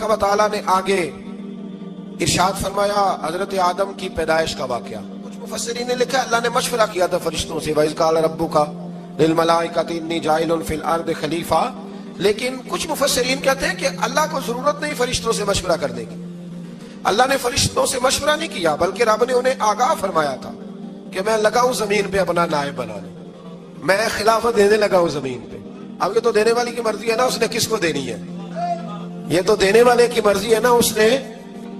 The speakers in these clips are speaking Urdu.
اللہ تعالیٰ نے آگے ارشاد فرمایا حضرت آدم کی پیدائش کا واقعہ. کچھ مفسرین نے لکھا اللہ نے مشورہ کیا تھا فرشتوں سے وَإِذْ قَالَ رَبُّكَ لِلْمَلَائِكَةِ إِنِّي جَاعِلٌ فِي الْأَرْضِ خَلِيفَةً. لیکن کچھ مفسرین کہتے ہیں کہ اللہ کو ضرورت نہیں فرشتوں سے مشورہ کرنے کی. اللہ نے فرشتوں سے مشورہ نہیں کیا بلکہ رب نے انہیں آگاہ فرمایا تھا کہ میں لگا ہوں زمین پہ اپنا نائب بنانے, میں خلافت دینے لگا ہوں زمین پہ. اب یہ تو دینے والی کی مرضی ہے نا اس نے کس کو دینی ہے, یہ تو دینے والے کی مرضی ہے نا اس نے.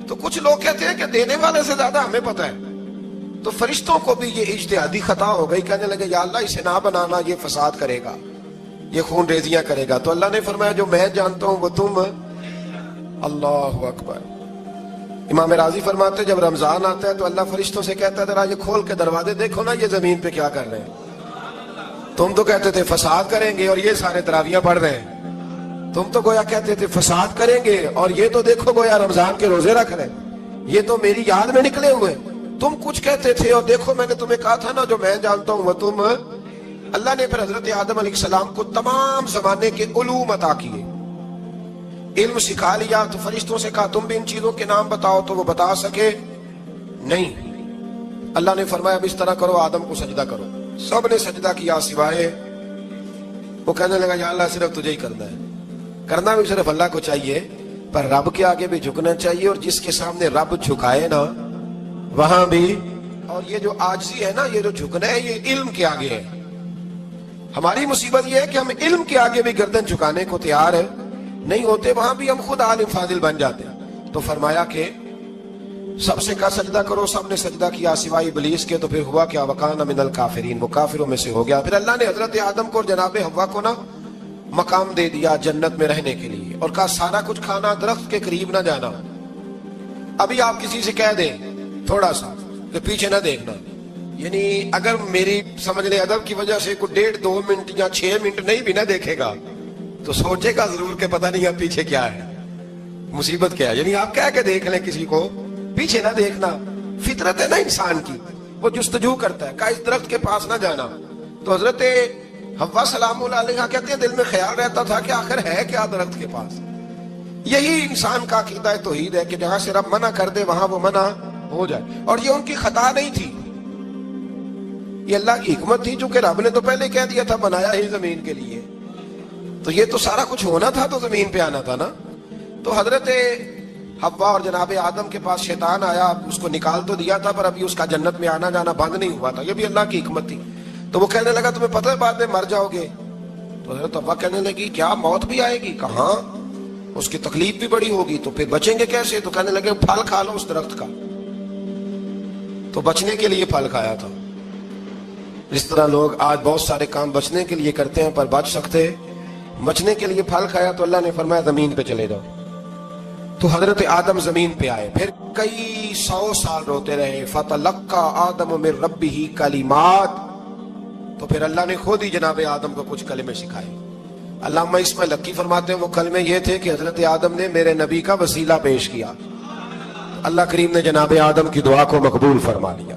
تو کچھ لوگ کہتے ہیں کہ دینے والے سے زیادہ ہمیں پتہ ہے. تو فرشتوں کو بھی یہ اجتہادی خطا ہو گئی, کہنے لگے یا اللہ اسے نہ بنانا, یہ فساد کرے گا, یہ خون ریزیاں کرے گا. تو اللہ نے فرمایا جو میں جانتا ہوں وہ تم. اللہ اکبر. امام راضی فرماتے جب رمضان آتا ہے تو اللہ فرشتوں سے کہتا ہے ذرا یہ کھول کے دروازے دیکھو نا یہ زمین پہ کیا کر رہے ہیں. تم تو کہتے تھے فساد کریں گے اور یہ سارے تراویحاں پڑھ رہے ہیں. تم تو گویا کہتے تھے فساد کریں گے اور یہ تو دیکھو گویا رمضان کے روزے رکھ رہے ہیں, یہ تو میری یاد میں نکلے ہوئے. تم کچھ کہتے تھے اور دیکھو میں نے تمہیں کہا تھا نا جو میں جانتا ہوں وہ تم. اللہ نے پھر حضرت آدم علیہ السلام کو تمام زمانے کے علوم عطا کیے, علم سکھا لیا. تو فرشتوں سے کہا تم بھی ان چیزوں کے نام بتاؤ, تو وہ بتا سکے نہیں. اللہ نے فرمایا اب اس طرح کرو آدم کو سجدہ کرو. سب نے سجدہ کیا سوائے وہ. کہنے لگا یا اللہ صرف تجھے ہی کرنا ہے, کرنا بھی صرف اللہ کو چاہیے پر رب کے آگے بھی جھکنا چاہیے, اور جس کے سامنے رب جھکائے نا وہاں بھی. اور یہ جو عاجزی ہے نا, یہ جو جھکنا ہے یہ علم کے آگے ہے. ہماری مصیبت یہ ہے کہ ہم علم کے آگے بھی گردن جھکانے کو تیار نہیں ہوتے, وہاں بھی ہم خود عالم فاضل بن جاتے ہیں. تو فرمایا کہ سب سے کہا سجدہ کرو, سب نے سجدہ کیا سوائے ابلیس کے. تو پھر ہوا کیا وَكَانَ مِنَ الْكَافِرِينَ, وہ کافروں میں سے ہو گیا. پھر اللہ نے حضرت آدم کو اور جناب حوا کو نا مقام دے دیا جنت میں رہنے کے لیے, اور کہا سارا کچھ کھانا, درخت کے قریب نہ جانا. ابھی آپ کسی سے کہہ دیں تھوڑا سا کہ پیچھے نہ دیکھنا, یعنی اگر میری سمجھ لے ادب کی وجہ سے کوئی 1.5-2 منٹ یا 6 منٹ نہیں بھی نہ دیکھے گا تو سوچے گا ضرور کہ پتہ نہیں اب پیچھے کیا ہے, مصیبت کیا ہے. یعنی آپ کہہ کے دیکھ لیں کسی کو پیچھے نہ دیکھنا, فطرت ہے نا انسان کی, وہ جستجو کرتا ہے کہ اس درخت کے پاس نہ جانا. تو حضرت حوا سلام اللہ علیہ کہتے ہیں دل میں خیال رہتا تھا کہ آخر ہے کیا درخت کے پاس. یہی انسان کا عقیدہ توحید ہے کہ جہاں سے رب منع کر دے وہاں وہ منع ہو جائے. اور یہ ان کی خطا نہیں تھی, یہ اللہ کی حکمت تھی, چونکہ رب نے تو پہلے کہہ دیا تھا بنایا ہی زمین کے لیے, تو یہ تو سارا کچھ ہونا تھا تو زمین پہ آنا تھا نا. تو حضرت حوا اور جناب آدم کے پاس شیطان آیا, اس کو نکال تو دیا تھا پر ابھی اس کا جنت میں آنا جانا بند نہیں ہوا تھا, یہ بھی اللہ کی حکمت تھی. تو وہ کہنے لگا تمہیں پتہ ہے بعد میں مر جاؤ گے. تو حضرت حوا کہنے لگی کیا موت بھی آئے گی؟ کہاں, اس کی تکلیف بھی بڑی ہوگی, تو پھر بچیں گے کیسے؟ تو کہنے لگے پھل کھا لو اس درخت کا. تو بچنے کے لیے پھل کھایا تھا. اس طرح لوگ آج بہت سارے کام بچنے کے لیے کرتے ہیں پر بچ سکتے, بچنے کے لیے پھل کھایا. تو اللہ نے فرمایا زمین پہ چلے جاؤ. تو حضرت آدم زمین پہ آئے, پھر کئی 100 سال روتے رہے. فَتَلَقَّى آدَمُ مِن رَبِّهِ کَلِمَاتٍ, تو پھر اللہ نے خود ہی جناب آدم کو کچھ کلمے سکھائے. علامہ اسماعیل حقی فرماتے ہیں وہ کلمے یہ تھے کہ حضرت آدم نے میرے نبی کا وسیلہ پیش کیا, اللہ کریم نے جناب آدم کی دعا کو مقبول فرما لیا.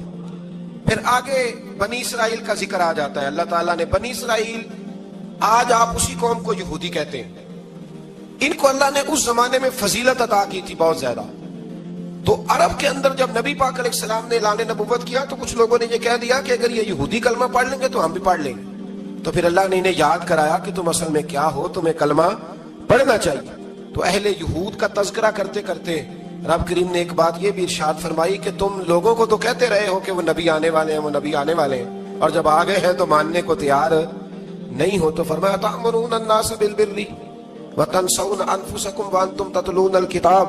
پھر آگے بنی اسرائیل کا ذکر آ جاتا ہے. اللہ تعالیٰ نے بنی اسرائیل, آج آپ اسی قوم کو یہودی کہتے ہیں, ان کو اللہ نے اس زمانے میں فضیلت عطا کی تھی بہت زیادہ. تو عرب کے اندر جب نبی پاک علیہ السلام نے اعلان نبوت کیا تو کچھ لوگوں نے یہ کہہ دیا کہ اگر یہ یہودی کلمہ پڑھ لیں گے تو ہم بھی پڑھ لیں گے. تو پھر اللہ نے انہیں یاد کرایا کہ تم اصل میں کیا ہو, تمہیں کلمہ پڑھنا چاہیے. تو اہل یہود کا تذکرہ کرتے کرتے رب کریم نے ایک بات یہ بھی ارشاد فرمائی کہ تم لوگوں کو تو کہتے رہے ہو کہ وہ نبی آنے والے ہیں, وہ نبی آنے والے ہیں, اور جب آ گئے ہیں تو ماننے کو تیار نہیں ہو. تو فرمایا تأمرون الناس بالبر وتنسون انفسکم وانتم تتلون الکتاب,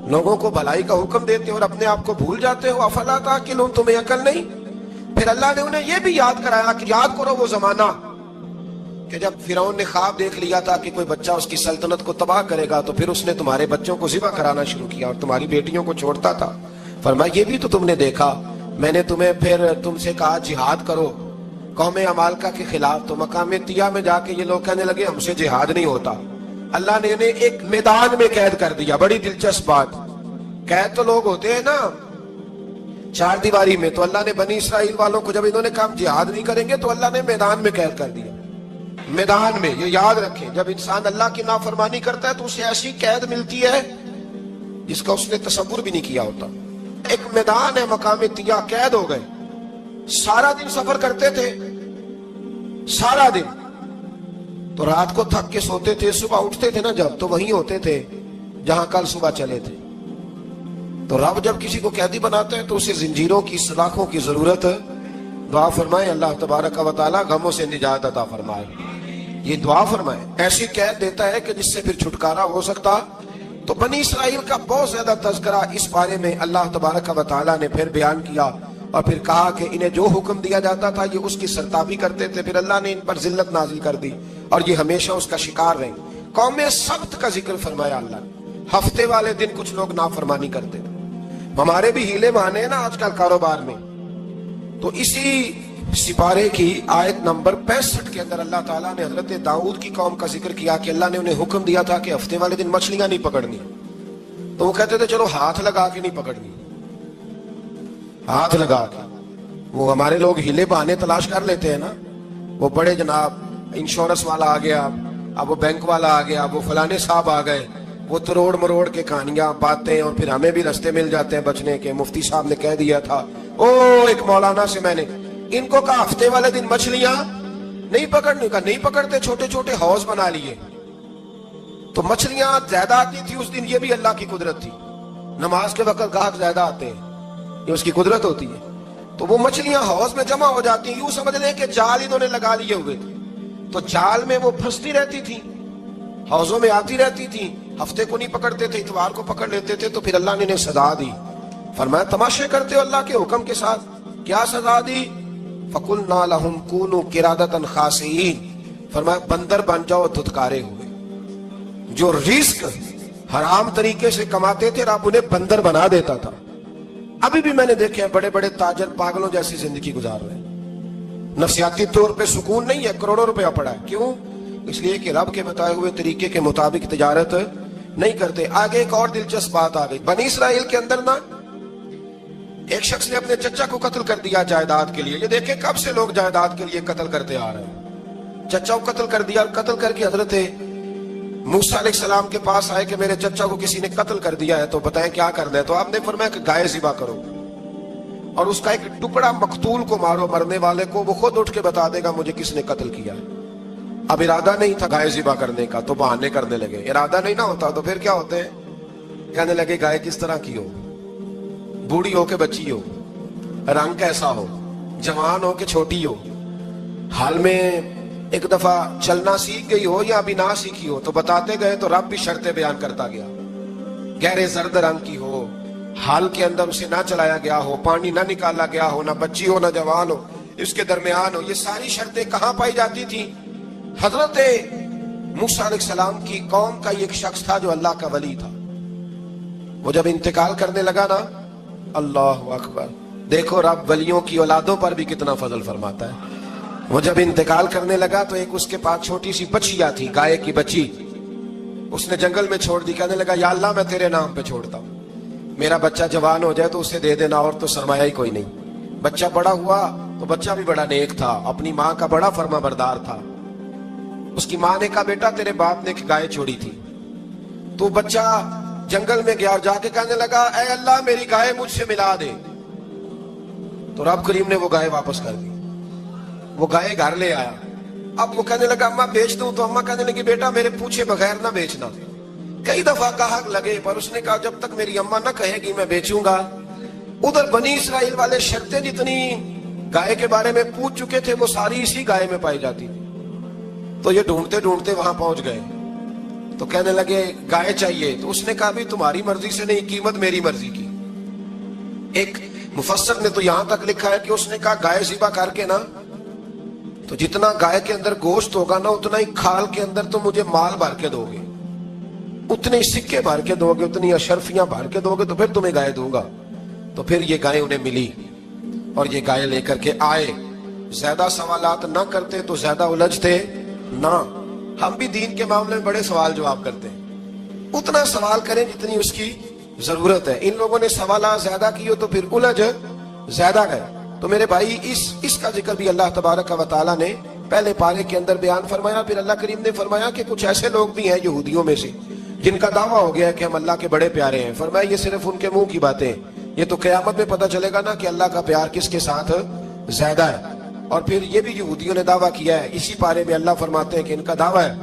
لوگوں کو بھلائی کا حکم دیتے ہو اور اپنے آپ کو بھول جاتے ہو. افلا تعقلون, تمہیں عقل نہیں؟ پھر اللہ نے انہیں یہ بھی یاد کرایا کہ یاد کرو وہ زمانہ کہ جب فرعون نے خواب دیکھ لیا تھا کہ کوئی بچہ اس کی سلطنت کو تباہ کرے گا, تو پھر اس نے تمہارے بچوں کو ذبح کرانا شروع کیا اور تمہاری بیٹیوں کو چھوڑتا تھا. فرمایا یہ بھی تو تم نے دیکھا, میں نے تمہیں پھر تم سے کہا جہاد کرو قوم عمالقہ کے خلاف, تو مقام طیہ میں جا کے یہ لوگ کہنے لگے ہم سے جہاد نہیں ہوتا. اللہ نے انہیں ایک میدان میں قید کر دیا. بڑی دلچسپ بات, قید تو لوگ ہوتے ہیں نا 4 دیواری میں, تو اللہ نے بنی اسرائیل والوں کو جب انہوں نے کہا جہاد نہیں کریں گے تو اللہ نے میدان میں قید کر دیا. میدان میں, یہ یاد رکھیں, جب انسان اللہ کی نافرمانی کرتا ہے تو اسے ایسی قید ملتی ہے جس کا اس نے تصور بھی نہیں کیا ہوتا. ایک میدان ہے مقام طیہ، قید ہو گئے، سارا دن سفر کرتے تھے، سارا دن. تو رات کو تھک کے سوتے تھے، صبح اٹھتے تھے نا جب، تو وہیں ہوتے تھے جہاں کل صبح چلے تھے. تو رب جب کسی کو قیدی بناتا ہے تو اسے زنجیروں کی، سلاخوں کی ضرورت ہے. دعا فرمائے اللہ تبارک و تعالی غموں سے نجات عطا فرمائے. یہ دعا فرمائے. ایسی قید دیتا ہے کہ جس سے پھر چھٹکارا ہو سکتا. تو بنی اسرائیل کا بہت زیادہ تذکرہ اس بارے میں اللہ تبارک و تعالی نے پھر بیان کیا، اور پھر کہا کہ انہیں جو حکم دیا جاتا تھا یہ اس کی سرتابی کرتے تھے. پھر اللہ نے ان پر ذلت نازل کر دی اور یہ ہمیشہ اس کا شکار رہے. قوم سبت کا ذکر فرمایا اللہ نے. ہفتے والے دن کچھ لوگ نافرمانی کرتے تھے. ہمارے بھی ہیلے بہانے ہیں نا آج کل کاروبار میں. تو اسی سپارے کی آیت نمبر 65 کے اندر اللہ تعالیٰ نے حضرت داؤد کی قوم کا ذکر کیا کہ اللہ نے انہیں حکم دیا تھا کہ ہفتے والے دن مچھلیاں نہیں پکڑنی. تو وہ کہتے تھے چلو ہاتھ لگا کے نہیں پکڑنی، ہاتھ لگا کے. وہ ہمارے لوگ ہیلے بہانے تلاش کر لیتے ہیں نا. وہ بڑے جناب انشورنس والا آ گیا، اب وہ بینک والا آ گیا، اب وہ فلانے صاحب آ گئے، وہ تروڑ مروڑ کے کہانیاں باتیں، اور پھر ہمیں بھی رستے مل جاتے ہیں بچنے کے. مفتی صاحب نے کہہ دیا تھا، ایک مولانا سے میں نے ان کو کہا ہفتے والے دن مچھلیاں نہیں پکڑنے کا. نہیں پکڑتے، چھوٹے چھوٹے حوض بنا لیے. تو مچھلیاں زیادہ آتی تھی اس دن. یہ بھی اللہ کی قدرت تھی. نماز کے وقت گاہک زیادہ آتے ہیں، یہ اس کی قدرت ہوتی ہے. تو وہ مچھلیاں حوض میں جمع ہو جاتی ہیں. یوں سمجھ لیں کہ جال انہوں نے لگا لیے ہوئے تھے. تو جال میں وہ پھنستی رہتی تھی، حوضوں میں آتی رہتی تھی. ہفتے کو نہیں پکڑتے تھے، اتوار کو پکڑ لیتے تھے. تو پھر اللہ نے انہیں سزا دی. فرمایا تماشے کرتے ہو اللہ کے حکم کے ساتھ. کیا سزا دی؟ فَقُلْنَا لَهُمْ كُونُوا قِرَادَةً خَاسِئِينَ. فرمایا بندر بن جاؤ دھتکارے ہوئے. جو رزق حرام طریقے سے کماتے تھے رب انہیں بندر بنا دیتا تھا. ابھی بھی میں نے دیکھے ہیں بڑے بڑے تاجر پاگلوں جیسی زندگی گزار رہے ہیں. نفسیاتی طور پہ سکون نہیں ہے، کروڑوں روپیہ پڑا ہے. کیوں؟ اس لیے کہ رب کے بتائے ہوئے طریقے کے مطابق تجارت نہیں کرتے. آگے ایک اور دلچسپ بات آ گئی. بنی اسرائیل کے اندر نا ایک شخص نے اپنے چچا کو قتل کر دیا جائیداد کے لیے. یہ دیکھیں کب سے لوگ جائیداد کے لیے قتل کرتے آ رہے ہیں. چچا کو قتل کر دیا، اور قتل کر کے حضرت موسیٰ علیہ السلام کے پاس آئے کہ میرے چچا کو کسی نے قتل کر دیا ہے، تو بتائیں کیا کرنا ہے. تو آپ نے فرمایا کہ گائے ذبح کرو اور اس کا ایک ٹکڑا مقتول کو مارو، مرنے والے کو. وہ خود اٹھ کے بتا دے گا مجھے کس نے قتل کیا. اب ارادہ نہیں تھا گائے ذبح کرنے کا تو بہانے کرنے لگے. ارادہ نہیں نہ ہوتا تو پھر کیا ہوتے ہیں؟ کہنے لگے گائے کس طرح کی ہو، بوڑھی ہو کہ بچی ہو، رنگ کیسا ہو، جوان ہو کہ چھوٹی ہو، حال میں ایک دفعہ چلنا سیکھ گئی ہو یا ابھی نہ سیکھی ہو. تو بتاتے گئے تو رب بھی شرطیں بیان کرتا گیا. گہرے زرد رنگ کی ہو، حال کے اندر اسے نہ چلایا گیا ہو، پانی نہ نکالا گیا ہو، نہ بچی ہو نہ جوان ہو، اس کے درمیان ہو. یہ ساری شرطیں کہاں پائی جاتی تھی؟ حضرت موسیٰ علیہ السلام کی قوم کا ایک شخص تھا جو اللہ کا ولی تھا. وہ جب انتقال کرنے لگا نا، اللہ اکبر، دیکھو رب ولیوں کی اولادوں پر بھی کتنا فضل فرماتا ہے. وہ جب انتقال کرنے لگا تو ایک اس کے پاس چھوٹی سی بچیا تھی، گائے کی بچی. اس نے جنگل میں چھوڑ دی. کہنے لگا یا اللہ میں تیرے نام پہ چھوڑتا ہوں، میرا بچہ جوان ہو جائے تو اسے دے دینا، اور تو سرمایہ ہی کوئی نہیں. بچہ بڑا ہوا تو بچہ بھی بڑا نیک تھا، اپنی ماں کا بڑا فرما بردار تھا. اس کی ماں نے کہا بیٹا تیرے باپ نے ایک گائے چھوڑی تھی. تو بچہ جنگل میں گیا اور جا کے کہنے لگا اے اللہ میری گائے مجھ سے ملا دے. تو رب کریم نے وہ گائے واپس کر دی. وہ گائے گھر لے آیا. اب وہ کہنے لگا اماں بیچ دوں. تو اماں کہنے لگی بیٹا میرے پوچھے بغیر نہ بیچنا. کئی دفعہ کہا لگے پر اس نے کہا جب تک میری اماں نہ کہے گی میں بیچوں گا. ادھر بنی اسرائیل والے شرطیں جتنی گائے کے بارے میں پوچھ چکے تھے وہ ساری اسی گائے میں پائی جاتی تھی. تو یہ ڈھونڈتے ڈھونڈتے وہاں پہنچ گئے. تو کہنے لگے گائے چاہیے. تو اس نے کہا بھی تمہاری مرضی سے نہیں، قیمت میری مرضی کی. ایک مفسر نے تو یہاں تک لکھا ہے کہ اس نے کہا گائے ذبح کر کے نا تو جتنا گائے کے اندر گوشت ہوگا نا اتنا ہی کھال کے اندر تو مجھے مال بھر کے دو گے، اتنے سکے بھر کے دو گے، اتنی اشرفیاں بھر کے دو گے تو پھر تمہیں گائے دوں گا. تو پھر یہ گائے انہیں ملی اور یہ گائے لے کر کے آئے. زیادہ سوالات نہ کرتے تو زیادہ الجھتے نہ. ہم بھی دین کے معاملے میں بڑے سوال جواب کرتے ہیں. اتنا سوال کریں جتنی اس کی ضرورت ہے. ان لوگوں نے سوالات زیادہ کیے تو پھر الجھ زیادہ گئے. تو میرے بھائی اس کا ذکر بھی اللہ تبارک و تعالیٰ نے پہلے پارے کے اندر بیان فرمایا. پھر اللہ کریم نے فرمایا کہ کچھ ایسے لوگ بھی ہیں یہودیوں میں سے جن کا دعویٰ ہو گیا ہے کہ ہم اللہ کے بڑے پیارے ہیں، فرمایا یہ صرف ان کے منہ کی باتیں، یہ تو قیامت میں پتہ چلے گا نا کہ اللہ کا پیار کس کے ساتھ زیادہ ہے۔ اور پھر یہ بھی یہودیوں نے دعویٰ کیا ہے، اسی پارے میں اللہ فرماتے ہیں کہ ان کا دعویٰ ہے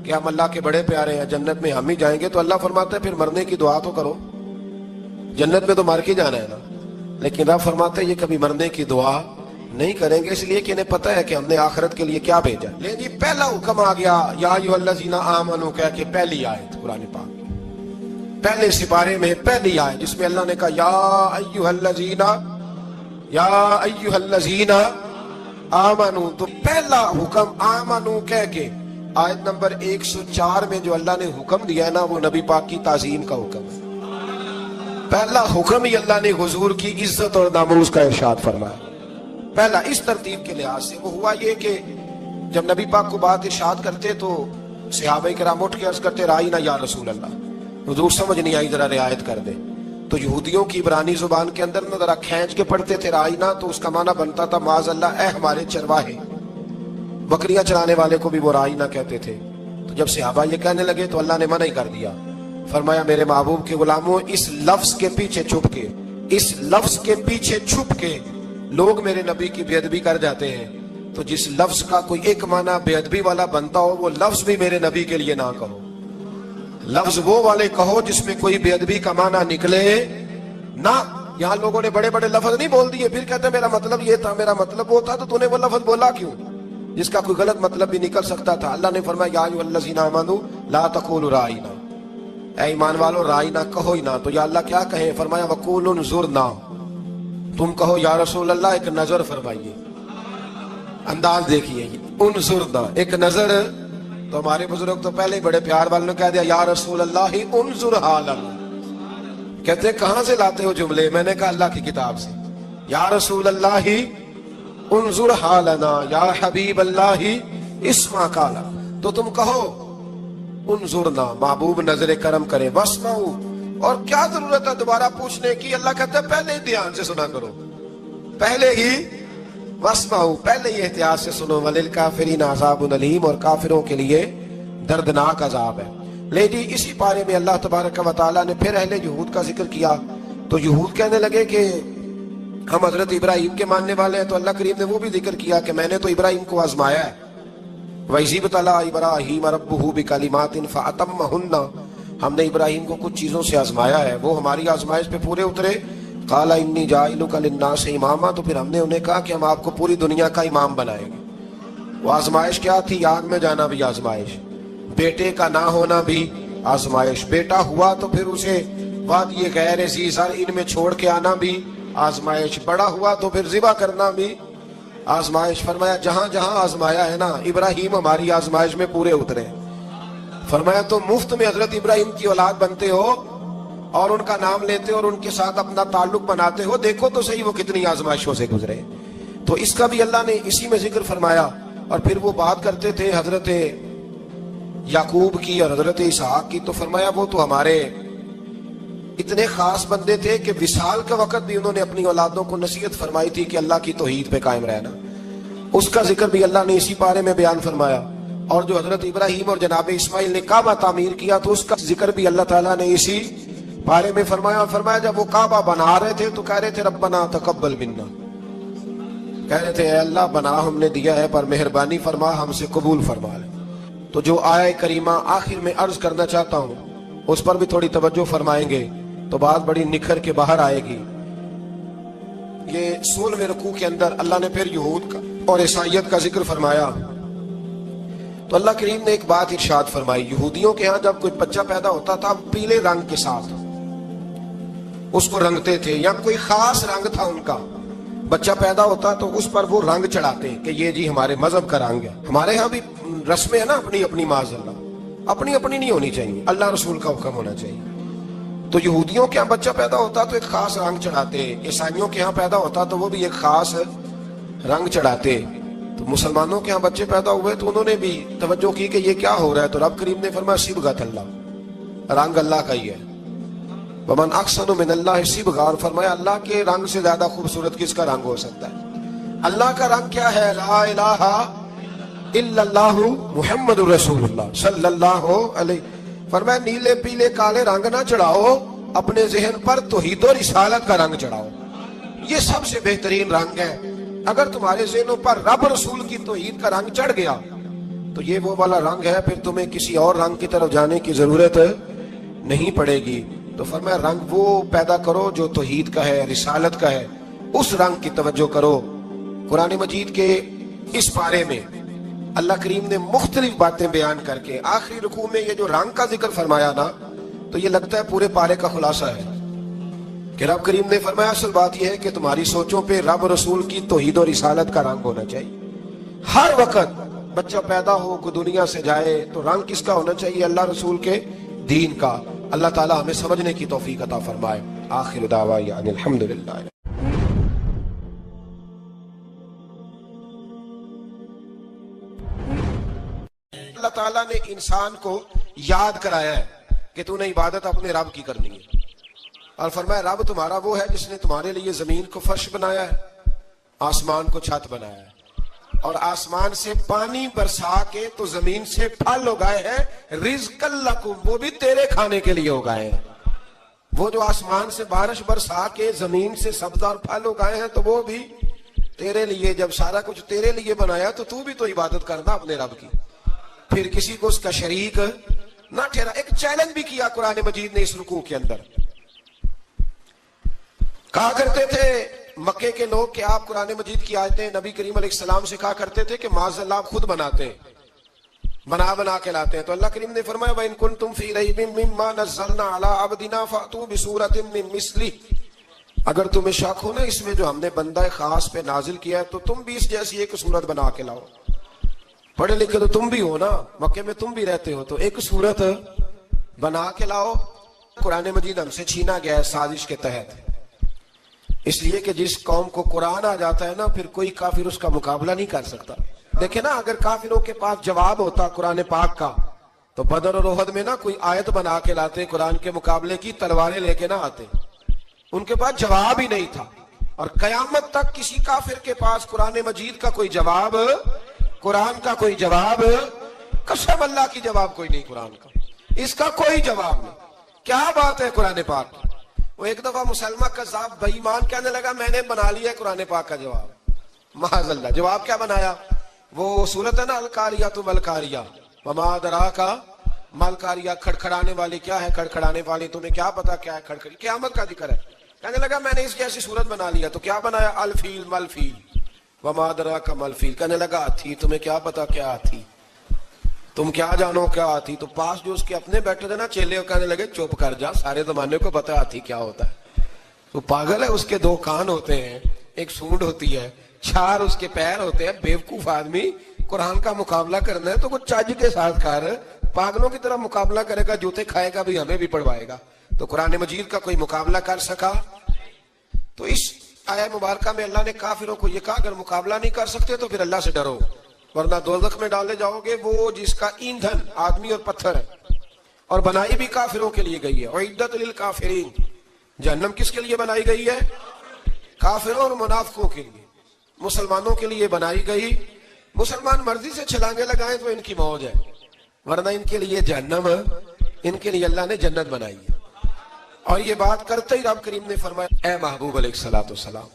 کہ ہم اللہ کے بڑے پیارے ہیں، جنت میں ہم ہی جائیں گے، تو اللہ فرماتا ہے پھر مرنے کی دعا تو کرو، جنت میں تو مر کے جانا ہے نا، لیکن رب فرماتے ہیں یہ کبھی مرنے کی دعا نہیں کریں گے، اس لیے کہ انہیں پتہ ہے کہ ہم نے آخرت کے لیے کیا بھیجا۔ لیکن جی پہلا حکم آ گیا یا ایھا الذین آمنوا کہہ کے، پہلی آیت قرآن پاک پہلے سپارے میں پہلی آیت جس میں اللہ نے کہا یا ایھا الذین آمنوا، تو پہلا حکم آمنوا کہہ کے آیت نمبر 104 میں جو اللہ نے حکم دیا ہے نا، وہ نبی پاک کی تعظیم کا حکم ہے۔ پہلا حکم ہی اللہ نے حضور کی عزت اور ناموز کا ارشاد فرمایا۔ پہلا اس ترتیب کے لحاظ سے وہ ہوا یہ کہ جب نبی پاک کو بات ارشاد کرتے تو صحابہ کرام اٹھ کے عرض کرتے رائینا یا رسول اللہ، حضور سمجھ نہیں آئی ذرا رعایت کر دے، تو یہودیوں کی عبرانی زبان کے اندر ذرا کھینچ کے پڑھتے تھے رائینا، تو اس کا معنی بنتا تھا معاذ اللہ اے ہمارے چرواہے، بکریاں چرانے والے کو بھی وہ رائینا کہتے تھے۔ تو جب صحابہ یہ کہنے لگے تو اللہ نے منع ہی کر دیا، فرمایا میرے محبوب کے غلاموں، اس لفظ کے پیچھے چھپ کے لوگ میرے نبی کی بے ادبی کر جاتے ہیں، تو جس لفظ کا کوئی ایک معنی بے ادبی والا بنتا ہو وہ لفظ بھی میرے نبی کے لیے نہ کہو، لفظ وہ والے کہو جس میں کوئی بے ادبی کا معنی نکلے نہ۔ یہاں لوگوں نے بڑے بڑے لفظ نہیں بول دیے، پھر کہتے ہیں میرا مطلب یہ تھا، میرا مطلب وہ تھا، تو نے وہ لفظ بولا کیوں جس کا کوئی غلط مطلب بھی نکل سکتا تھا۔ اللہ نے فرمایا یا ایھا الذین آمنوا لا تقولوا رائینا، اے ایمان والو رائینا کہو ہی نہ، تو یا اللہ کیا کہیں؟ فرمایا وقولوا انظرنا، تم کہو یا رسول اللہ ایک نظر فرمائیے، انداز دیکھیے، انظرنا ایک نظر۔ تو ہمارے بزرگ تو پہلے ہی بڑے پیار والوں نے کہہ دیا یا رسول اللہ انظر حالنا، کہتے ہیں کہاں سے لاتے ہو جملے؟ میں نے کہا اللہ کی کتاب سے، یا رسول اللہ انظر حالنا یا حبیب اللہ اسمع قالا، تو تم کہو انظرنا، محبوب نظر کرم کرے، واسمعوا، اور کیا ضرورت ہے دوبارہ پوچھنے کی؟ اللہ کہتا ہے پہلے ہی دھیان سے سنا کرو، پہلے ہی واسمعوا، پہلے ہی احتیاط سے سنو، وللکافرین عذاب علیم، اور کافروں کے لیے دردناک عذاب ہے۔ لیکن اسی پارے میں اللہ تبارک و تعالیٰ نے پھر اہل یہود کا ذکر کیا، تو یہود کہنے لگے کہ ہم حضرت ابراہیم کے ماننے والے ہیں، تو اللہ کریم نے وہ بھی ذکر کیا کہ میں نے تو ابراہیم کو آزمایا ہے، وَإِذِ ابْتَلَىٰ إِبْرَاهِيمَ رَبُّهُ بِكَلِمَاتٍ فَأَتَمَّهُنَّ، ہم نے ابراہیم کو کچھ چیزوں سے آزمایا ہے، وہ ہماری آزمائش پہ پورے اترے۔ قَالَ إِنِّي جَاعِلُكَ لِلنَّاسِ إِمَامًا، تو پھر ہم نے انہیں کہا کہ ہم آپ کو پوری دنیا کا امام بنائیں گے۔ وہ آزمائش کیا تھی؟ آگ میں جانا بھی آزمائش، بیٹے کا نہ ہونا بھی آزمائش، بیٹا ہوا تو پھر اسے وادی غیر ذی زرع ان میں چھوڑ کے آنا بھی آزمائش، بڑا ہوا تو پھر ذبح کرنا بھی آزمائش۔ فرمایا جہاں جہاں آزمایا ہے نا، ابراہیم ہماری آزمائش میں پورے اترے۔ فرمایا تو مفت میں حضرت ابراہیم کی اولاد بنتے ہو اور ان کا نام لیتے ہو اور ان کے ساتھ اپنا تعلق بناتے ہو، دیکھو تو صحیح وہ کتنی آزمائشوں سے گزرے۔ تو اس کا بھی اللہ نے اسی میں ذکر فرمایا۔ اور پھر وہ بات کرتے تھے حضرت یعقوب کی اور حضرت اسحاق کی، تو فرمایا وہ تو ہمارے اتنے خاص بندے تھے کہ وصال کا وقت بھی انہوں نے اپنی اولادوں کو نصیحت فرمائی تھی کہ اللہ کی توحید پہ قائم رہنا، اس کا ذکر بھی اللہ نے اسی پارے میں بیان فرمایا۔ اور جو حضرت ابراہیم اور جناب اسماعیل نے کعبہ تعمیر کیا، تو اس کا ذکر بھی اللہ تعالیٰ نے اسی پارے میں فرمایا۔ فرمایا جب وہ کعبہ بنا رہے تھے تو کہہ رہے تھے ربنا تقبل منا، کہہ رہے تھے اے اللہ بنا ہم نے دیا ہے پر مہربانی فرما، ہم سے قبول فرما لے۔ تو جو آیہ کریمہ آخر میں عرض کرنا چاہتا ہوں اس پر بھی تھوڑی توجہ فرمائیں گے تو بات بڑی نکھر کے باہر آئے گی۔ یہ 16ویں رکوع کے اندر اللہ نے پھر یہود کا اور عیسائیت کا ذکر فرمایا، تو اللہ کریم نے ایک بات ارشاد فرمائی۔ یہودیوں کے ہاں جب کوئی بچہ پیدا ہوتا تھا پیلے رنگ کے ساتھ اس کو رنگتے تھے، یا کوئی خاص رنگ تھا ان کا، بچہ پیدا ہوتا تو اس پر وہ رنگ چڑھاتے کہ یہ جی ہمارے مذہب کا رنگ ہے۔ ہمارے ہاں بھی رسمیں ہیں نا اپنی اپنی، معاذ اللہ اپنی اپنی نہیں ہونی چاہیے، اللہ رسول کا حکم ہونا چاہیے۔ تو یہودیوں کے ہاں بچہ پیدا ہوتا تو ایک خاص رنگ چڑھاتے، عیسائیوں کے ہاں پیدا ہوتا تو وہ بھی ایک خاص رنگ چڑھاتے۔ تو مسلمانوں کے ہاں بچے پیدا ہوئے تو انہوں نے بھی توجہ کی کہ یہ کیا ہو رہا ہے، تو رب کریم نے فرمایا صبغۃ اللہ، رنگ اللہ کا ہی ہے۔ ومن احسن من اللہ صبغۃ، فرمایا اللہ کے رنگ سے زیادہ خوبصورت کس کا رنگ ہو سکتا ہے؟ اللہ کا رنگ کیا ہے؟ لا الہ الا اللہ محمد رسول اللہ صلی اللہ علیہ فرمایا نیلے پیلے کالے رنگ نہ چڑھاؤ، اپنے ذہن پر توحید و رسالت کا رنگ چڑھاؤ، یہ سب سے بہترین رنگ ہے۔ اگر تمہارے ذہنوں پر رب رسول کی توحید کا رنگ چڑھ گیا تو یہ وہ والا رنگ ہے، پھر تمہیں کسی اور رنگ کی طرف جانے کی ضرورت نہیں پڑے گی۔ تو فرمایا رنگ وہ پیدا کرو جو توحید کا ہے، رسالت کا ہے، اس رنگ کی توجہ کرو۔ قرآن مجید کے اس پارے میں اللہ کریم نے مختلف باتیں بیان کر کے آخری رکوع میں یہ جو رنگ کا ذکر فرمایا نا، تو یہ لگتا ہے پورے پارے کا خلاصہ ہے کہ رب کریم نے فرمایا اصل بات یہ ہے کہ تمہاری سوچوں پہ رب رسول کی توحید و رسالت کا رنگ ہونا چاہیے۔ ہر وقت بچہ پیدا ہو کو دنیا سے جائے تو رنگ کس کا ہونا چاہیے؟ اللہ رسول کے دین کا۔ اللہ تعالی ہمیں سمجھنے کی توفیق عطا فرمائے۔ آخر دعوانا ان الحمدللہ۔ اللہ تعالیٰ نے انسان کو یاد کرایا ہے کہ تو نے عبادت اپنے رب کی کرنی ہے، اور فرمایا رب تمہارا وہ ہے جس نے تمہارے لیے زمین کو فرش بنایا ہے، آسمان کو چھت بنایا ہے، اور آسمان سے پانی برسا کے تو زمین سے پھل اگائے ہیں، رزق لکم، وہ بھی تیرے کھانے کے لیے اگائے ہیں۔ وہ جو آسمان سے بارش برسا کے زمین سے سبز اور پھل اگائے ہیں تو وہ بھی تیرے لیے۔ جب سارا کچھ تیرے لیے بنایا تو بھی تو عبادت کرنا اپنے رب کی، پھر کسی کو اس کا شریک نہ ٹھہرا۔ ایک چیلنج بھی کیا قرآن مجید نے اس رکوع کے اندر، کہا کرتے تھے مکے کے لوگ کہ آپ قرآن مجید کی آیتیں نبی کریم علیہ السلام سے کہا کرتے تھے کہ معاذ اللہ آپ خود بناتے ہیں، بنا کے لاتے ہیں۔ تو اللہ کریم نے فرمایا وَإِن كُنتُمْ فِي رَيْبٍ مِّمَّا نَزَّلْنَا عَلَىٰ عَبْدِنَا فَأْتُوا بِسُورَةٍ مِّن مِّثْلِهِ، اگر تمہیں شک ہو نا اس میں جو ہم نے بندہ خاص پہ نازل کیا ہے تو تم بھی اس جیسی ایک صورت بنا کے لاؤ۔ پڑھے لکھے تو تم بھی ہو نا، مکے میں تم بھی رہتے ہو، تو ایک صورت بنا کے لاؤ۔ قرآن مجید ہم سے چھینا گیا ہے سازش کے تحت، اس لیے کہ جس قوم کو قرآن آ جاتا ہے نا پھر کوئی کافر اس کا مقابلہ نہیں کر سکتا۔ دیکھیں نا اگر کافروں کے پاس جواب ہوتا قرآن پاک کا تو بدر اور احد میں نا کوئی آیت بنا کے لاتے، قرآن کے مقابلے کی تلواریں لے کے نہ آتے، ان کے پاس جواب ہی نہیں تھا۔ اور قیامت تک کسی کافر کے پاس قرآن مجید کا کوئی جواب، قرآن کا کوئی جواب، قسم اللہ کی جواب کوئی نہیں، قرآن کا اس کا کوئی جواب نہیں۔ کیا بات ہے قرآن پاک کی۔ وہ ایک دفعہ مسلمہ قذاب بے ایمان کہنے لگا میں نے بنا لیا ہے قرآن پاک کا جواب، معاذ اللہ۔ جواب کیا بنایا؟ وہ صورت ہے نا القاریۃ مالقاریہ وما ادراک مالقاریہ، کھڑکھڑانے والی کیا ہے، کھڑکھڑانے والی تمہیں کیا پتا کیا ہے، کھڑکھڑی قیامت کا ذکر ہے۔ کہنے لگا میں نے اس جیسی صورت بنا لیا، تو کیا بنایا؟ الفیل مالفیل وما ادراک مالفیل، کہنے لگا ہاتھی، تمہیں کیا پتا کیا ہاتھی، تم کیا جانو کیا ہاتھی۔ تو پاس جو اس کے اپنے بیٹھے تھے نا چیلے، وہ کہنے لگے چپ کر جا، سارے زمانے کو پتا ہاتھی کیا ہوتا ہے۔ تو پاگل ہے، اس کے دو کان ہوتے ہیں، ایک سونڈ ہوتی ہے، چار اس کے پیر ہوتے ہیں۔ بیوقوف آدمی قرآن کا مقابلہ کرنا ہے تو کچھ چج کے ساتھ کر، پاگلوں کی طرح مقابلہ کرے گا، جوتے کھائے گا بھی ہمیں بھی پڑھوائے گا۔ تو قرآن مجید کا کوئی مقابلہ کر سکا؟ تو اس آیت مبارکہ میں اللہ نے کافروں کو یہ کہا اگر مقابلہ نہیں کر سکتے تو پھر اللہ سے ڈرو، ورنہ دوزخ میں ڈالے جاؤ گے، وہ جس کا ایندھن آدمی اور پتھر ہے، اور بنائی بھی کافروں کے لیے گئی ہے۔ اعدت للکافرین، جہنم کس کے لیے بنائی گئی ہے؟ کافروں اور منافقوں کے لیے۔ مسلمانوں کے لیے بنائی گئی، مسلمان مرضی سے چھلانگے لگائیں تو ان کی موج ہے، ورنہ ان کے لیے جہنم، ان کے لیے اللہ نے جنت بنائی ہے۔ اور یہ بات کرتے ہی رب کریم نے فرمایا اے محبوب علیہ الصلوۃ والسلام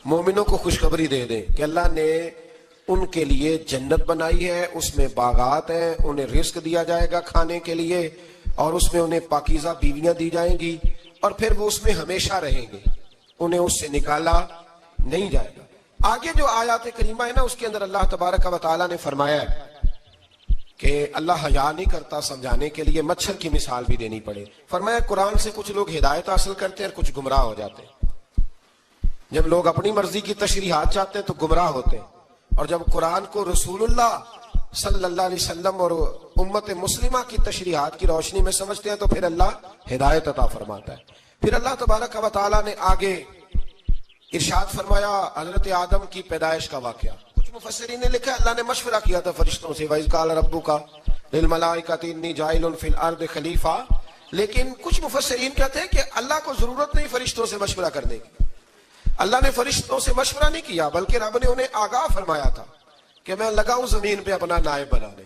مومنوں کو خوشخبری دے دیں کہ اللہ نے ان کے لیے جنت بنائی ہے، اس میں باغات ہیں، انہیں رزق دیا جائے گا کھانے کے لیے، اور اس میں انہیں پاکیزہ بیویاں دی جائیں گی، اور پھر وہ اس میں ہمیشہ رہیں گے، انہیں اس سے نکالا نہیں جائے گا۔ آگے جو آیات کریمہ ہے نا اس کے اندر اللہ تبارک و تعالیٰ نے فرمایا ہے کہ اللہ حیا نہیں کرتا سمجھانے کے لیے مچھر کی مثال بھی دینی پڑے۔ فرمایا قرآن سے کچھ لوگ ہدایت حاصل کرتے ہیں اور کچھ گمراہ ہو جاتے ہیں۔ جب لوگ اپنی مرضی کی تشریحات چاہتے ہیں تو گمراہ ہوتے ہیں، اور جب قرآن کو رسول اللہ صلی اللہ علیہ وسلم اور امت مسلمہ کی تشریحات کی روشنی میں سمجھتے ہیں تو پھر اللہ ہدایت عطا فرماتا ہے۔ پھر اللہ تبارک و تعالیٰ نے آگے ارشاد فرمایا حضرت آدم کی پیدائش کا واقعہ۔ کچھ مفسرین نے لکھا اللہ نے مشورہ کیا تھا فرشتوں سے، وَإِذْ قَالَ رَبُّكَ لِلْمَلَائِكَةِ إِنِّي جَاعِلٌ فِي الْأَرْضِ خَلِيفَةً، لیکن کچھ مفسرین کہتے ہیں کہ اللہ کو ضرورت نہیں فرشتوں سے مشورہ کرنے کی، اللہ نے فرشتوں سے مشورہ نہیں کیا، بلکہ رب نے انہیں آگاہ فرمایا تھا کہ میں لگا ہوں زمین پہ اپنا نائب بنانے،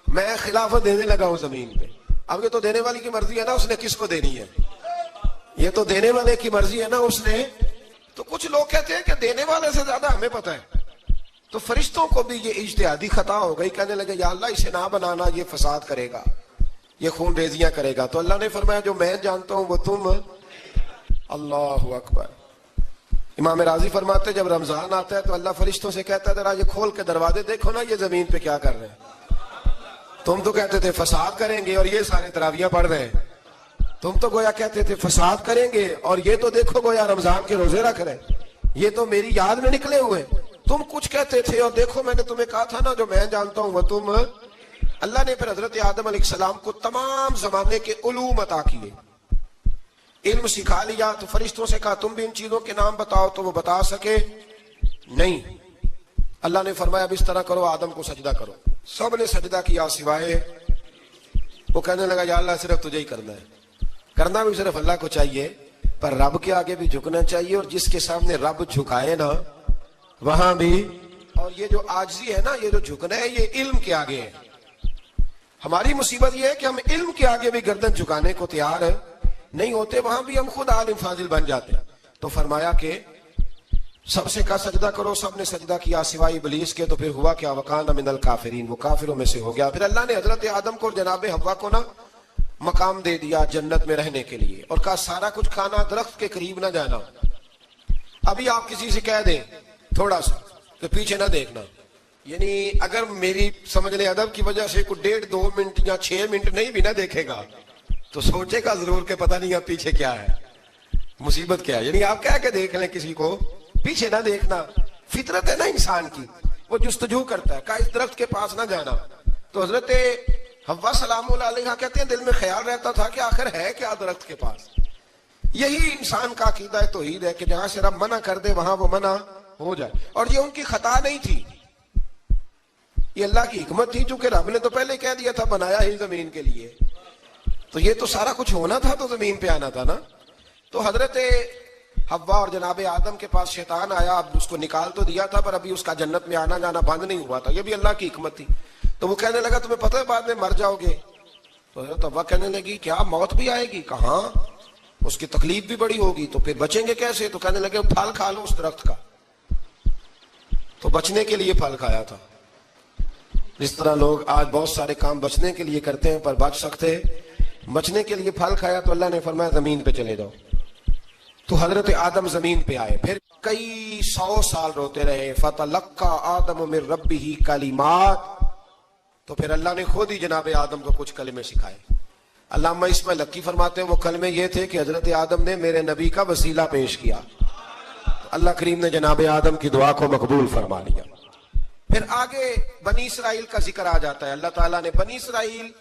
میں خلافت دینے لگا ہوں زمین پہ، اب یہ تو دینے والی کی مرضی ہے نا اس نے کس کو دینی ہے, یہ تو دینے والے کی مرضی ہے نا اس نے. تو کچھ لوگ کہتے ہیں کہ دینے والے سے زیادہ ہمیں پتہ ہے. تو فرشتوں کو بھی یہ اجتہادی خطا ہو گئی, کہنے لگے یا اللہ اسے نہ بنانا, یہ فساد کرے گا, یہ خون ریزیاں کرے گا. تو اللہ نے فرمایا جو میں جانتا ہوں وہ تم. اللہ اکبر. امام راضی فرماتے ہیں جب رمضان آتا ہے تو اللہ فرشتوں سے کہتا ہے ذرا یہ کھول کے دروازے دیکھو نا یہ زمین پہ کیا کر رہے ہیں. تم تو کہتے تھے فساد کریں گے اور یہ سارے تراویحاں پڑھ رہے ہیں. تم تو گویا کہتے تھے فساد کریں گے اور یہ تو دیکھو گویا رمضان کے روزے رکھ رہے ہیں, یہ تو میری یاد میں نکلے ہوئے. تم کچھ کہتے تھے اور دیکھو میں نے تمہیں کہا تھا نا جو میں جانتا ہوں وہ تم. اللہ نے پھر حضرت آدم علیہ السلام کو تمام زمانے کے علوم عطا کیے, علم سکھا لیا. تو فرشتوں سے کہا تم بھی ان چیزوں کے نام بتاؤ, تو وہ بتا سکے نہیں. اللہ نے فرمایا اب اس طرح کرو آدم کو سجدہ کرو. سب نے سجدہ کیا سوائے, وہ کہنے لگا یا اللہ صرف تجھے ہی کرنا ہے. کرنا بھی صرف اللہ کو چاہیے پر رب کے آگے بھی جھکنا چاہیے, اور جس کے سامنے رب جھکائے نا وہاں بھی. اور یہ جو عاجزی ہے نا, یہ جو جھکنا ہے یہ علم کے آگے ہے. ہماری مصیبت یہ ہے کہ ہم علم کے آگے بھی گردن جھکانے کو تیار نہیں ہوتے, وہاں بھی ہم خود عالم فاضل بن جاتے ہیں. تو فرمایا کہ سب سے کہا سجدہ کرو, سب نے سجدہ کیا سوائے ابلیس کے. تو پھر ہوا کیا وکان من الکافرین, وہ کافروں میں سے ہو گیا. پھر اللہ نے حضرت آدم کو اور جناب حوا کو نا مقام دے دیا جنت میں رہنے کے لیے, اور کہا سارا کچھ کھانا, درخت کے قریب نہ جانا. ابھی آپ کسی سے کہہ دیں تھوڑا سا کہ پیچھے نہ دیکھنا, یعنی اگر میری سمجھ لیں ادب کی وجہ سے کوئی 1.5-2 منٹ یا 6 منٹ نہیں بھی نہ دیکھے گا تو سوچے گا ضرور کہ پتہ نہیں اب پیچھے کیا ہے, مصیبت کیا ہے. یعنی آپ کہہ کے دیکھ لیں کسی کو پیچھے نہ دیکھنا, فطرت ہے نا انسان کی, وہ جستجو کرتا ہے, کہا اس درخت کے پاس نہ جانا. تو حضرت حوا سلام اللہ علیہ کہتے ہیں دل میں خیال رہتا تھا کہ آخر ہے کیا درخت کے پاس. یہی انسان کا عقیدہ توحید ہے کہ جہاں سے رب منع کر دے وہاں وہ منع ہو جائے. اور یہ ان کی خطا نہیں تھی, یہ اللہ کی حکمت تھی, چونکہ رب نے تو پہلے کہہ دیا تھا بنایا ہی زمین کے لیے, تو یہ تو سارا کچھ ہونا تھا تو زمین پہ آنا تھا نا. تو حضرت حوا اور جناب آدم کے پاس شیطان آیا, اب اس کو نکال تو دیا تھا پر ابھی اس کا جنت میں آنا جانا بند نہیں ہوا تھا, یہ بھی اللہ کی حکمت تھی. تو وہ کہنے لگا تمہیں پتہ ہے بعد میں مر جاؤ گے. تو حضرت حوا کہنے لگی کیا موت بھی آئے گی؟ کہاں, اس کی تکلیف بھی بڑی ہوگی, تو پھر بچیں گے کیسے؟ تو کہنے لگے پھل کھا لو اس درخت کا. تو بچنے کے لیے پھل کھایا تھا. جس طرح لوگ آج بہت سارے کام بچنے کے لیے کرتے ہیں پر بچ سکتے, بچنے کے لیے پھل کھایا. تو اللہ نے فرمایا زمین پہ چلے جاؤ. تو حضرت آدم زمین پہ آئے, پھر کئی 100 سال روتے رہے. فَتَلَقَّى آدَمُ مِن رَبِّهِ کَلِمَاتٍ, تو پھر اللہ نے خود ہی جناب آدم کو کچھ کلمے سکھائے. علامہ اسماعیل لکی فرماتے ہیں وہ کلمے یہ تھے کہ حضرت آدم نے میرے نبی کا وسیلہ پیش کیا, تو اللہ کریم نے جناب آدم کی دعا کو مقبول فرما لیا. پھر آگے بنی اسرائیل کا ذکر آ جاتا ہے. اللہ تعالیٰ نے بنی اسرائیل,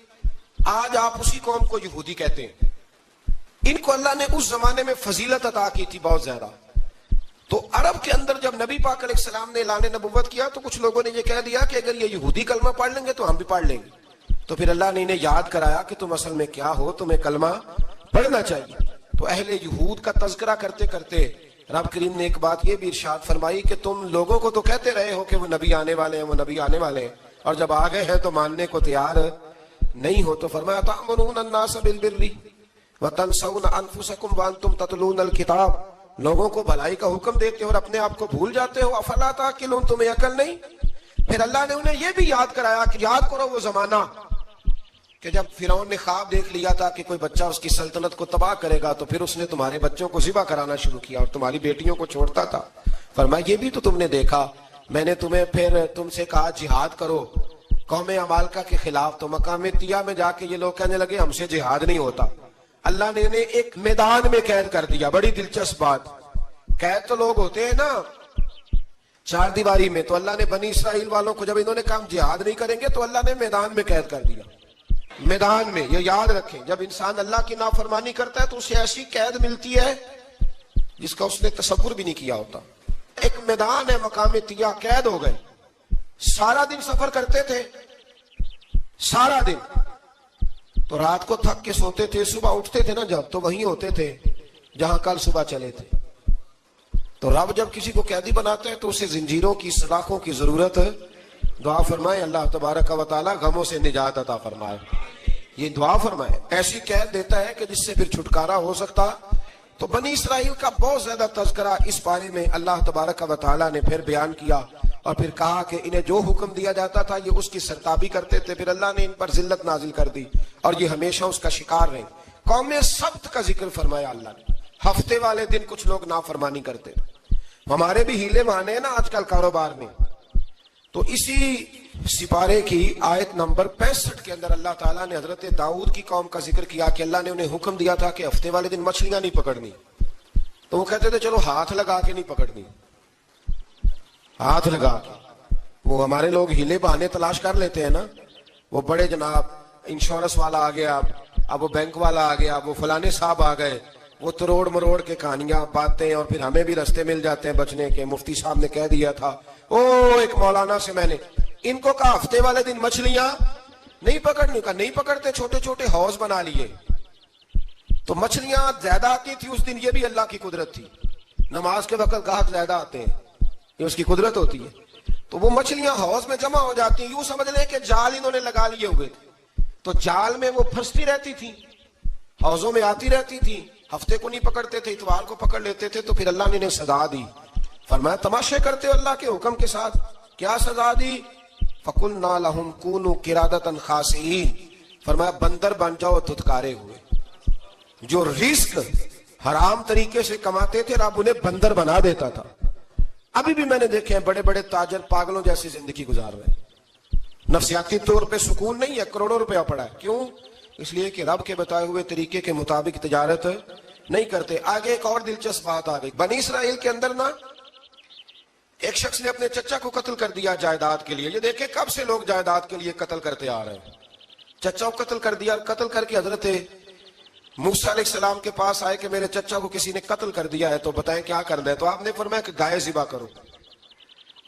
آج آپ اسی قوم کو یہودی کہتے ہیں, ان کو اللہ نے اس زمانے میں فضیلت عطا کی تھی بہت زیادہ. تو عرب کے اندر جب نبی پاک علیہ السلام نے اعلان نبوت کیا تو کچھ لوگوں نے یہ کہہ دیا کہ اگر یہ یہودی کلمہ پڑھ لیں گے تو ہم بھی پڑھ لیں گے. تو پھر اللہ نے انہیں یاد کرایا کہ تم اصل میں کیا ہو, تمہیں کلمہ پڑھنا چاہیے. تو اہل یہود کا تذکرہ کرتے کرتے رب کریم نے ایک بات یہ بھی ارشاد فرمائی کہ تم لوگوں کو تو کہتے رہے ہو کہ وہ نبی آنے والے ہیں, وہ نبی آنے والے ہیں, اور جب آ گئے ہیں تو ماننے کو تیار نہیں ہو. تو فرمایا تأمرون الناس بالبر وتنسون انفسکم وانتم تتلون الکتاب, لوگوں کو بھلائی کا حکم دیتے ہو اور اپنے آپ کو بھول جاتے ہو. افلا تعقلون, تمہیں عقل نہیں؟ پھر اللہ نے انہیں یہ بھی یاد کرایا کہ یاد کرو وہ زمانہ کہ جب فرعون نے خواب دیکھ لیا تھا کہ کوئی بچہ اس کی سلطنت کو تباہ کرے گا, تو پھر اس نے تمہارے بچوں کو ذبح کرانا شروع کیا اور تمہاری بیٹیوں کو چھوڑتا تھا. فرمایا یہ بھی تو تم نے دیکھا, میں نے تمہیں پھر تم سے کہا جہاد کرو قوم عمالقہ کے خلاف, تو مقام طیہ میں جا کے یہ لوگ کہنے لگے ہم سے جہاد نہیں ہوتا. اللہ نے انہیں ایک میدان میں قید کر دیا. بڑی دلچسپ بات, قید تو لوگ ہوتے ہیں نا چار دیواری میں, تو اللہ نے بنی اسرائیل والوں کو جب انہوں نے کہا جہاد نہیں کریں گے تو اللہ نے میدان میں قید کر دیا. میدان میں, یہ یاد رکھیں, جب انسان اللہ کی نافرمانی کرتا ہے تو اسے ایسی قید ملتی ہے جس کا اس نے تصور بھی نہیں کیا ہوتا. ایک میدان ہے مقام طیہ, قید ہو گئے, سارا دن سفر کرتے تھے, سارا دن, تو رات کو تھک کے سوتے تھے, صبح اٹھتے تھے نا جب تو وہیں ہوتے تھے جہاں کل صبح چلے تھے. تو رب جب کسی کو قیدی بناتا ہے تو اسے زنجیروں کی سلاخوں کی ضرورت ہے. دعا فرمائے اللہ تبارک و تعالی غموں سے نجات عطا فرمائے. یہ دعا فرمائے، ایسی قید دیتا ہے کہ جس سے پھر چھٹکارا ہو سکتا. تو بنی اسرائیل کا بہت زیادہ تذکرہ اس بارے میں اللہ تبارک و تعالیٰ نے پھر بیان کیا، اور پھر کہا کہ انہیں جو حکم دیا جاتا تھا یہ اس کی سرتابی کرتے تھے، پھر اللہ نے ان پر ذلت نازل کر دی اور یہ ہمیشہ اس کا شکار رہے. قوم سبت کا ذکر فرمایا اللہ نے. ہفتے والے دن کچھ لوگ نافرمانی کرتے. ہمارے بھی ہیلے بہانے ہیں نا آج کل کاروبار میں. تو اسی سپارے کی آیت نمبر 65 کے اندر اللہ تعالیٰ نے حضرت داؤد کی قوم کا ذکر کیا کہ اللہ نے انہیں حکم دیا تھا کہ ہفتے والے دن مچھلیاں نہیں پکڑنی. تو وہ کہتے تھے چلو ہاتھ لگا کے نہیں پکڑنی، ہاتھ لگا کے. وہ ہمارے لوگ ہیلے بہانے تلاش کر لیتے ہیں نا. وہ بڑے جناب انشورنس والا آ گیا، اب وہ بینک والا آ گیا، وہ فلانے صاحب آ گئے، وہ تروڑ مروڑ کے کہانیاں باتیں، اور پھر ہمیں بھی رستے مل جاتے ہیں بچنے کے. مفتی صاحب نے کہہ دیا تھا، ایک مولانا سے میں نے ان کو کہا ہفتے والے دن مچھلیاں نہیں پکڑنے کا. نہیں پکڑتے، چھوٹے چھوٹے حوض بنا لیے. تو مچھلیاں زیادہ آتی تھی اس دن، یہ بھی اللہ کی قدرت تھی. نماز کے وقت گاہک زیادہ آتے ہیں، یہ اس کی قدرت ہوتی ہے. تو وہ مچھلیاں حوض میں جمع ہو جاتی ہیں. یوں سمجھ لیں کہ جال انہوں نے لگا لیے ہوئے تھے، تو جال میں وہ پھنستی رہتی تھی، حوضوں میں آتی رہتی تھی. ہفتے کو نہیں پکڑتے تھے، اتوار کو پکڑ لیتے تھے. تو پھر اللہ نے انہیں سزا دی. فرمایا تماشے کرتے ہو اللہ کے حکم کے ساتھ. کیا سزا دی؟ فَقُلْنَا لَهُمْ كُونُوا قِرَادَةً خَاسِئِينَ. فرمایا بندر بن جاؤ دھتکارے ہوئے. جو رزق حرام طریقے سے کماتے تھے رب انہیں بندر بنا دیتا تھا. ابھی بھی میں نے دیکھے ہیں بڑے بڑے تاجر پاگلوں جیسی زندگی گزار رہے ہیں. نفسیاتی طور پہ سکون نہیں ہے، کروڑوں روپیہ پڑا ہے. کیوں؟ اس لیے کہ رب کے بتائے ہوئے طریقے کے مطابق تجارت نہیں کرتے. آگے ایک اور دلچسپ بات آ گئی. بنی اسرائیل کے اندر نا ایک شخص نے اپنے چچا کو قتل کر دیا جائیداد کے لیے. یہ دیکھیں کب سے لوگ جائیداد کے لیے قتل کرتے آ رہے ہیں. چچا کو قتل کر دیا. قتل کر کے حضرت موسیٰ علیہ السلام کے پاس آئے کہ میرے چچا کو کسی نے قتل کر دیا ہے، تو بتائیں کیا کرنا ہے. تو آپ نے فرمایا کہ گائے ذبح کرو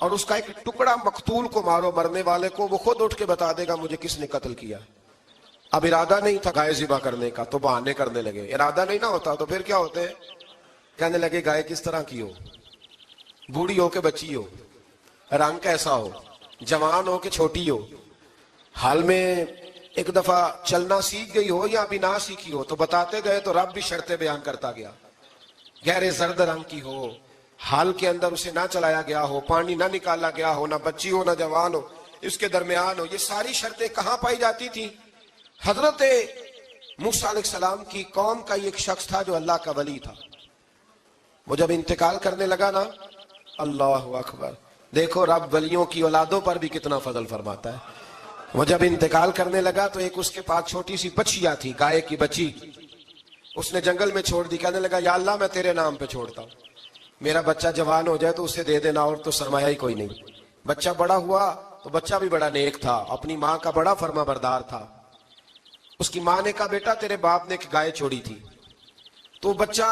اور اس کا ایک ٹکڑا مقتول کو مارو، مرنے والے کو. وہ خود اٹھ کے بتا دے گا مجھے کس نے قتل کیا. اب ارادہ نہیں تھا گائے ذبح کرنے کا تو بہانے کرنے لگے. ارادہ نہیں نہ ہوتا تو پھر کیا ہوتے ہیں، کہنے لگے گائے کس طرح کی ہو، بوڑھی ہو کہ بچی ہو، رنگ کیسا ہو، جوان ہو کہ چھوٹی ہو، حال میں ایک دفعہ چلنا سیکھ گئی ہو یا ابھی نہ سیکھی ہو. تو بتاتے گئے تو رب بھی شرطیں بیان کرتا گیا. گہرے زرد رنگ کی ہو، حال کے اندر اسے نہ چلایا گیا ہو، پانی نہ نکالا گیا ہو، نہ بچی ہو نہ جوان ہو، اس کے درمیان ہو. یہ ساری شرطیں کہاں پائی جاتی تھی؟ حضرت موسیٰ علیہ السلام کی قوم کا ایک شخص تھا جو اللہ کا ولی تھا. وہ جب انتقال کرنے لگا نا، اللہ اکبر، دیکھو رب ولیوں کی اولادوں پر بھی کتنا فضل فرماتا ہے. وہ جب انتقال کرنے لگا تو ایک اس کے پاس چھوٹی سی بچیا تھی، گائے کی بچی. اس نے جنگل میں چھوڑ دی. کہنے لگا یا اللہ میں تیرے نام پہ چھوڑتا ہوں، میرا بچہ جوان ہو جائے تو اسے دے دینا، اور تو سرمایہ ہی کوئی نہیں. بچہ بڑا ہوا تو بچہ بھی بڑا نیک تھا، اپنی ماں کا بڑا فرما بردار تھا. اس کی ماں نے کہا بیٹا تیرے باپ نے ایک گائے چھوڑی تھی. تو بچہ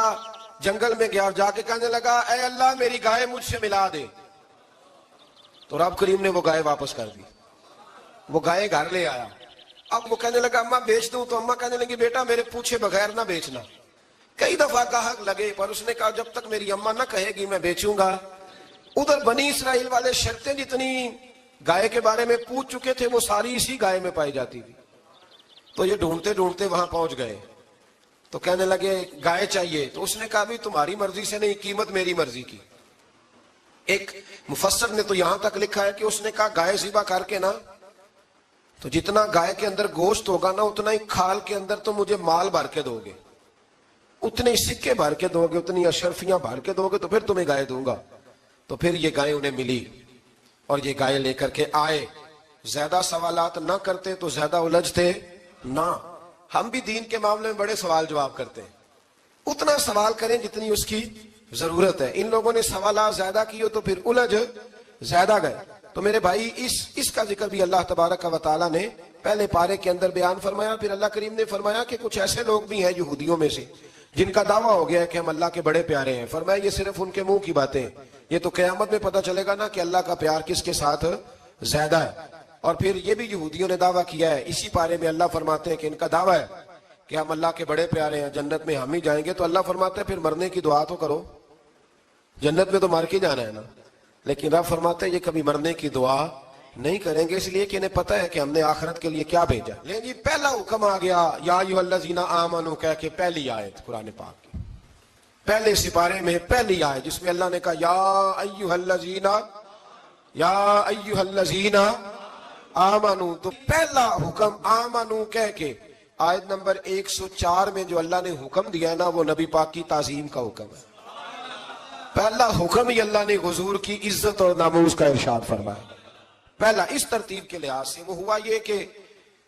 جنگل میں گیا اور جا کے کہنے لگا اے اللہ میری گائے مجھ سے ملا دے. تو رب کریم نے وہ گائے واپس کر دی. وہ گائے گھر لے آیا. اب وہ کہنے لگا اماں بیچ دوں. تو اماں کہنے لگی بیٹا میرے پوچھے بغیر نہ بیچنا. کئی دفعہ گاہک لگے پر اس نے کہا جب تک میری اماں نہ کہے گی میں بیچوں گا. ادھر بنی اسرائیل والے شرطیں جتنی گائے کے بارے میں پوچھ چکے تھے وہ ساری اسی گائے میں پائی جاتی تھی. تو یہ ڈھونڈتے ڈھونڈتے وہاں پہنچ گئے. تو کہنے لگے گائے چاہیے. تو اس نے کہا بھی تمہاری مرضی سے نہیں، قیمت میری مرضی کی. ایک مفسر نے تو یہاں تک لکھا ہے کہ اس نے کہا گائے ذبح کر کے نا تو جتنا گائے کے اندر گوشت ہوگا نا اتنا ہی کھال کے اندر تو مجھے مال بھر کے دو گے، اتنے ہی سکے بھر کے دو گے، اتنی اشرفیاں بھر کے دو گے تو پھر تمہیں گائے دوں گا. تو پھر یہ گائے انہیں ملی اور یہ گائے لے کر کے آئے. زیادہ سوالات نہ کرتے تو زیادہ الجھتے نہ. ہم بھی دین کے معاملے میں بڑے سوال جواب کرتے ہیں. اتنا سوال کریں جتنی اس کی ضرورت ہے. ان لوگوں نے سوالات زیادہ کیے تو پھر الجھ زیادہ گئے. تو میرے بھائی اس کا ذکر بھی اللہ تبارک و تعالیٰ نے پہلے پارے کے اندر بیان فرمایا. پھر اللہ کریم نے فرمایا کہ کچھ ایسے لوگ بھی ہیں یہودیوں میں سے جن کا دعویٰ ہو گیا ہے کہ ہم اللہ کے بڑے پیارے ہیں. فرمایا یہ صرف ان کے منہ کی باتیں، یہ تو قیامت میں پتہ چلے گا نا کہ اللہ کا پیار کس کے ساتھ زیادہ ہے. اور پھر یہ بھی یہودیوں نے دعویٰ کیا ہے. اسی پارے میں اللہ فرماتے ہیں کہ ان کا دعویٰ ہے کہ ہم اللہ کے بڑے پیارے ہیں، جنت میں ہم ہی جائیں گے. تو اللہ فرماتے ہیں پھر مرنے کی دعا تو کرو، جنت میں تو مر کے جانا ہے نا. لیکن رب فرماتے ہیں یہ کبھی مرنے کی دعا نہیں کریں گے، اس لیے کہ انہیں پتہ ہے کہ ہم نے آخرت کے لیے کیا بھیجا۔ لیں جی، پہلا حکم آ گیا یا ایھا الذین آمنوا کہہ کے، پہلی آیت قرآن پاک کی پہلے سپارے میں پہلی آیت جس میں اللہ نے کہا یا ایھا الذین آمنوا، تو پہلا حکم آمنوا کہہ کے آیت نمبر 104 میں جو اللہ نے حکم دیا ہے نا، وہ نبی پاک کی تعظیم کا حکم ہے۔ پہلا حکم ہی اللہ نے حضور کی عزت اور ناموس کا ارشاد فرمایا۔ پہلا اس ترتیب کے لحاظ سے وہ ہوا یہ کہ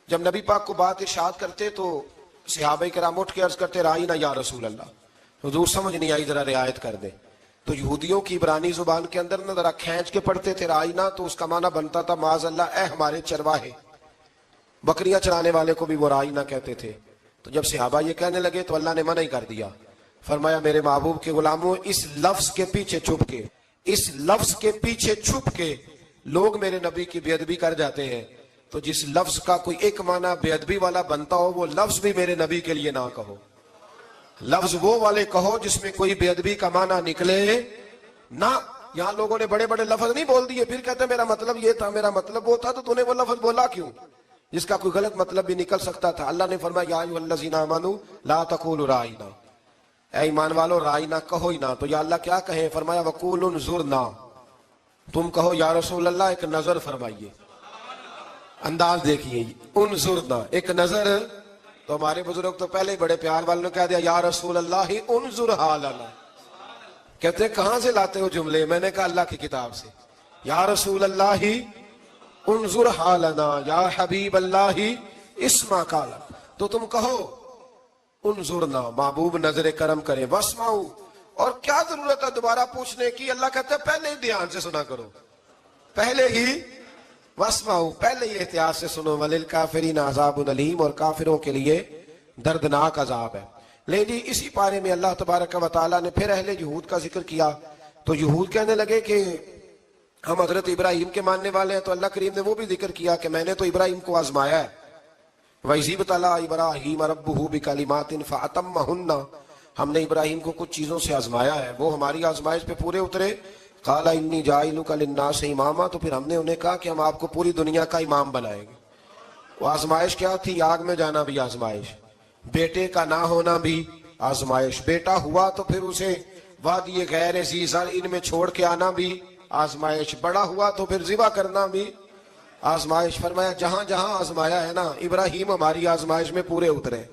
جب نبی پاک کو بات ارشاد کرتے تو صحابہ کرام اٹھ کے عرض کرتے رائینا یا رسول اللہ، حضور سمجھ نہیں آئی، ذرا رعایت کر دے۔ تو یہودیوں کی عبرانی زبان کے اندر نہ ذرا کھینچ کے پڑھتے تھے رائینا، تو اس کا معنی بنتا تھا معاذ اللہ، اے ہمارے چرواہے۔ بکریاں چرانے والے کو بھی وہ رائینا کہتے تھے۔ تو جب صحابہ یہ کہنے لگے تو اللہ نے منع ہی کر دیا، فرمایا میرے محبوب کے غلاموں، اس لفظ کے پیچھے چھپ کے، اس لفظ کے پیچھے چھپ کے لوگ میرے نبی کی بے ادبی کر جاتے ہیں، تو جس لفظ کا کوئی ایک معنی بے ادبی والا بنتا ہو، وہ لفظ بھی میرے نبی کے لیے نہ کہو۔ لفظ وہ والے کہو جس میں کوئی بے ادبی کا معنی نکلے نہ۔ یہاں لوگوں نے بڑے بڑے لفظ نہیں بول دیے، پھر کہتے ہیں میرا مطلب یہ تھا، میرا مطلب وہ تھا، تو نے وہ لفظ بولا کیوں جس کا کوئی غلط مطلب بھی نکل سکتا تھا۔ اللہ نے فرمایا یا ایھا الذین آمنوا لا تقولوا رائینا، اے ایمان والو رائینا کہو ہی نہ۔ تو یا اللہ کیا کہیں؟ فرمایا وقولوا انظرنا، تم کہو یا رسول اللہ ایک نظر فرمائیے۔ انداز دیکھیے، انظرنا ایک نظر۔ تو ہمارے بزرگ تو پہلے ہی بڑے پیار والوں نے کہہ دیا یا رسول اللہ انظر حالنا۔ کہتے کہاں سے لاتے ہو جملے؟ میں نے کہا اللہ کی کتاب سے۔ یا رسول اللہ انظر حالنا، یا حبیب اللہ اسمع قالا، تو تم کہو انظرنا، محبوب نظر کرم کرے، واسمعوا، اور کیا ضرورت ہے دوبارہ پوچھنے کی؟ اللہ کہتا ہے پہلے ہی دھیان سے سنا کرو، پہلے ہی واسمعوا، پہلے ہی احتیاط سے سنو، وللکافرین عذاب علیم، اور کافروں کے لیے دردناک عذاب ہے۔ لے جی، اسی پارے میں اللہ تبارک و تعالیٰ نے پھر اہل یہود کا ذکر کیا۔ تو یہود کہنے لگے کہ ہم حضرت ابراہیم کے ماننے والے ہیں، تو اللہ کریم نے وہ بھی ذکر کیا کہ میں نے تو ابراہیم کو آزمایا ہے۔ وَإِذِ ابْتَلَىٰ إِبْرَاهِيمَ رَبُّهُ بِكَلِمَاتٍ فَأَتَمَّهُنَّ، ہم نے ابراہیم کو کچھ چیزوں سے آزمایا ہے، وہ ہماری آزمائش پہ پورے اترے۔ قَالَ إِنِّي جَاعِلُكَ لِلنَّاسِ إِمَامًا، تو پھر ہم نے انہیں کہا کہ ہم آپ کو پوری دنیا کا امام بنائیں گے۔ وہ آزمائش کیا تھی؟ آگ میں جانا بھی آزمائش، بیٹے کا نہ ہونا بھی آزمائش، بیٹا ہوا تو پھر اسے وادی غیر ذی زرع ان میں چھوڑ کے آنا بھی آزمائش، بڑا ہوا تو پھر ذبح کرنا بھی آزمائش۔ فرمایا جہاں جہاں آزمایا ہے نا، ابراہیم ہماری آزمائش میں پورے اترے۔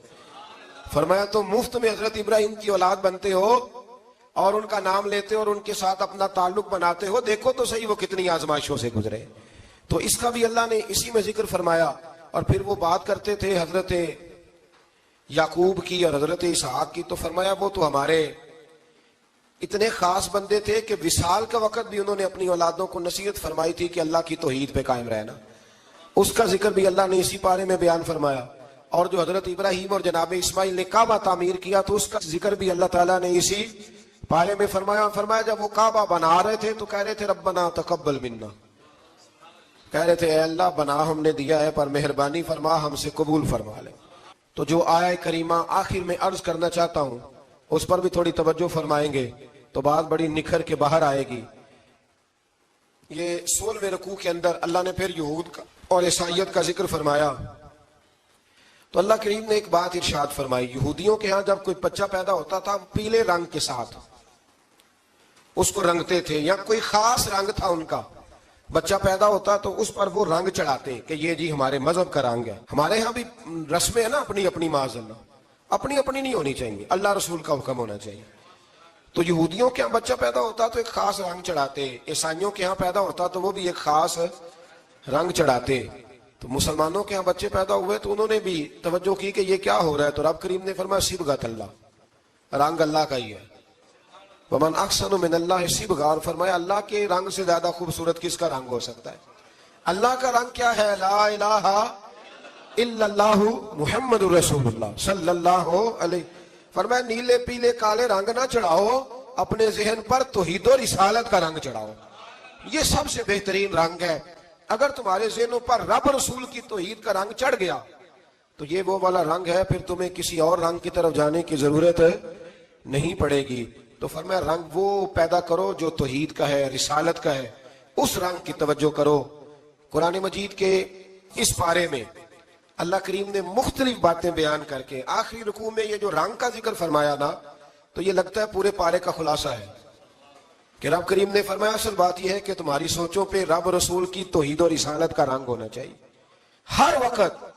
فرمایا تو مفت میں حضرت ابراہیم کی اولاد بنتے ہو اور ان کا نام لیتے اور ان کے ساتھ اپنا تعلق بناتے ہو، دیکھو تو صحیح وہ کتنی آزمائشوں سے گزرے۔ تو اس کا بھی اللہ نے اسی میں ذکر فرمایا۔ اور پھر وہ بات کرتے تھے حضرت یعقوب کی اور حضرت اسحاق کی، تو فرمایا وہ تو ہمارے اتنے خاص بندے تھے کہ وصال کا وقت بھی انہوں نے اپنی اولادوں کو نصیحت فرمائی تھی کہ اللہ کی توحید پہ قائم رہنا۔ اس کا ذکر بھی اللہ نے اسی پارے میں بیان فرمایا۔ اور جو حضرت ابراہیم اور جناب اسماعیل نے کعبہ تعمیر کیا، تو اس کا ذکر بھی اللہ تعالیٰ نے اسی پارے میں فرمایا۔ فرمایا جب وہ کعبہ بنا رہے تھے تو کہہ رہے تھے ربنا تقبل منا، کہہ رہے تھے اے اللہ بنا ہم نے دیا ہے پر مہربانی فرما ہم سے قبول فرما لے۔ تو جو آیہ کریمہ آخر میں عرض کرنا چاہتا ہوں اس پر بھی تھوڑی توجہ فرمائیں گے تو بات بڑی نکھر کے باہر آئے گی۔ یہ 16ویں رکوع کے اندر اللہ نے پھر یہود کا اور عیسائیت کا ذکر فرمایا۔ تو اللہ کریم نے ایک بات ارشاد فرمائی، یہودیوں کے ہاں جب کوئی بچہ پیدا ہوتا تھا پیلے رنگ کے ساتھ اس کو رنگتے تھے، یا کوئی خاص رنگ تھا ان کا، بچہ پیدا ہوتا تو اس پر وہ رنگ چڑھاتے کہ یہ جی ہمارے مذہب کا رنگ ہے۔ ہمارے ہاں بھی رسمیں ہیں نا اپنی اپنی، معاذ اللہ اپنی اپنی نہیں ہونی چاہیے، اللہ رسول کا حکم ہونا چاہیے۔ تو یہودیوں کے ہاں بچہ پیدا ہوتا تو ایک خاص رنگ چڑھاتے، عیسائیوں کے ہاں پیدا ہوتا تو وہ بھی ایک خاص رنگ چڑھاتے۔ تو مسلمانوں کے ہاں بچے پیدا ہوئے تو انہوں نے بھی توجہ کی کہ یہ کیا ہو رہا ہے، تو رب کریم نے فرمایا صبغۃ اللہ، رنگ اللہ کا ہی ہے۔ ومن احسن من اللہ صبغۃ، اور فرمایا اللہ کے رنگ سے زیادہ خوبصورت کس کا رنگ ہو سکتا ہے؟ اللہ کا رنگ کیا ہے؟ لا الہ الا اللہ محمد رسول اللہ صلی اللہ علیہ۔ فرمایا نیلے پیلے کالے رنگ نہ چڑھاؤ، اپنے ذہن پر توحید و رسالت کا رنگ چڑھاؤ، یہ سب سے بہترین رنگ ہے۔ اگر تمہارے ذہنوں پر رب رسول کی توحید کا رنگ چڑھ گیا تو یہ وہ والا رنگ ہے، پھر تمہیں کسی اور رنگ کی طرف جانے کی ضرورت نہیں پڑے گی۔ تو فرمایا رنگ وہ پیدا کرو جو توحید کا ہے، رسالت کا ہے، اس رنگ کی توجہ کرو قرآن مجید کے اس پارے میں اللہ کریم نے مختلف باتیں بیان کر کے آخری رکوع میں یہ جو رنگ کا ذکر فرمایا نا، تو یہ لگتا ہے پورے پارے کا خلاصہ ہے کہ رب کریم نے فرمایا اصل بات یہ ہے کہ تمہاری سوچوں پہ رب رسول کی توحید اور رسالت کا رنگ ہونا چاہیے ہر وقت۔